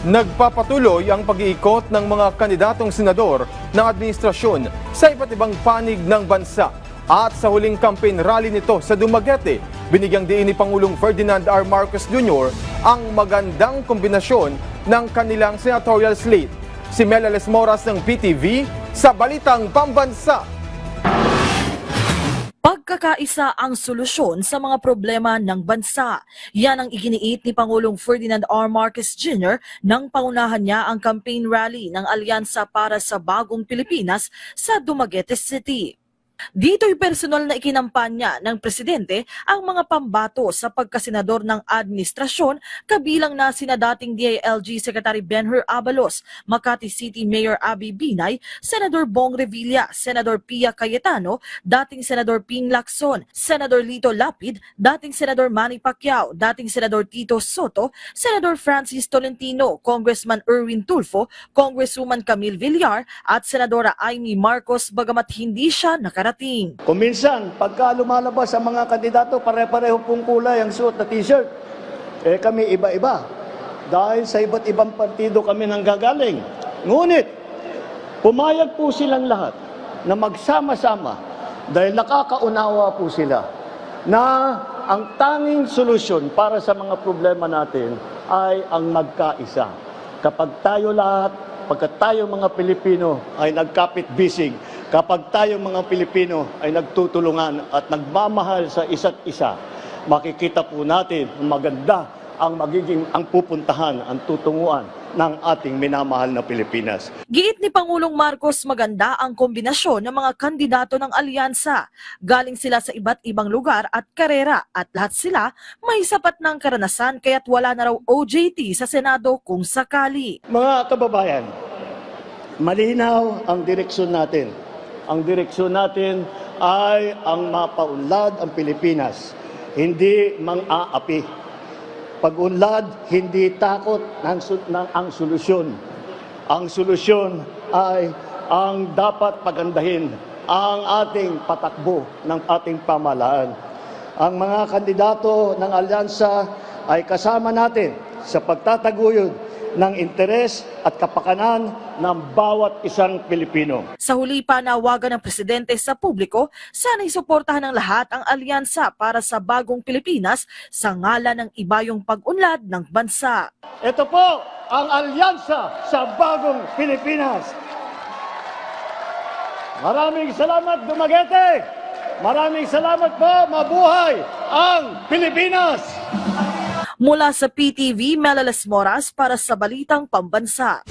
Nagpapatuloy ang pag-iikot ng mga kandidatong senador ng administrasyon sa iba't ibang panig ng bansa. At sa huling campaign rally nito sa Dumaguete, binigyang diin ni Pangulong Ferdinand R. Marcos Jr. ang magandang kombinasyon ng kanilang senatorial slate. Si Mel Moras ng PTV sa Balitang Pambansa. Pagkakaisa ang solusyon sa mga problema ng bansa. Yan ang iginiit ni Pangulong Ferdinand R. Marcos Jr. nang paunahan niya ang campaign rally ng Alyansa para sa Bagong Pilipinas sa Dumaguete City. Dito'y personal na ikinampanya ng presidente ang mga pambato sa pagkasenador ng administrasyon kabilang na sina dating DILG Secretary Benhur Abalos, Makati City Mayor Abby Binay, Senador Bong Revilla, Senador Pia Cayetano, dating Senador Ping Lacson, Senador Lito Lapid, dating Senador Manny Pacquiao, dating Senador Tito Soto, Senador Francis Tolentino, Congressman Erwin Tulfo, Congresswoman Camille Villar at Senadora Amy Marcos bagamat hindi siya nakarating. Kung minsan, pagka lumalabas ang mga kandidato, pare-pareho pong kulay ang suot na t-shirt. Kami iba-iba. Dahil sa iba't ibang partido kami nanggagaling. Ngunit, pumayag po silang lahat na magsama-sama dahil nakakaunawa po sila na ang tanging solusyon para sa mga problema natin ay ang magkaisa. Kapag tayo lahat, pagkat tayo mga Pilipino ay nagkapit-bisig, kapag tayo mga Pilipino ay nagtutulungan at nagmamahal sa isa't isa, makikita po natin maganda ang magiging ang pupuntahan, ang tutunguan ng ating minamahal na Pilipinas. Giit ni Pangulong Marcos maganda ang kombinasyon ng mga kandidato ng alyansa. Galing sila sa iba't ibang lugar at karera at lahat sila may sapat ng karanasan kaya't wala na raw OJT sa Senado kung sakali. Mga kababayan, malinaw ang direksyon natin. Ang direksyon natin ay ang mapaunlad ang Pilipinas, hindi mang-aapi. Pag-unlad, hindi takot ang solusyon. Ang solusyon ay ang dapat pagandahin ang ating patakbo ng ating pamahalaan. Ang mga kandidato ng alyansa ay kasama natin sa pagtataguyod ng interes at kapakanan ng bawat isang Pilipino. Sa huli panawagan ng presidente sa publiko, sana'y suportahan ng lahat ang alyansa para sa Bagong Pilipinas sa ngalan ng ibayong pag-unlad ng bansa. Ito po ang alyansa sa Bagong Pilipinas. Maraming salamat, Dumaguete! Maraming salamat po, mabuhay ang Pilipinas! Mula sa PTV, Mel Moras para sa Balitang Pambansa.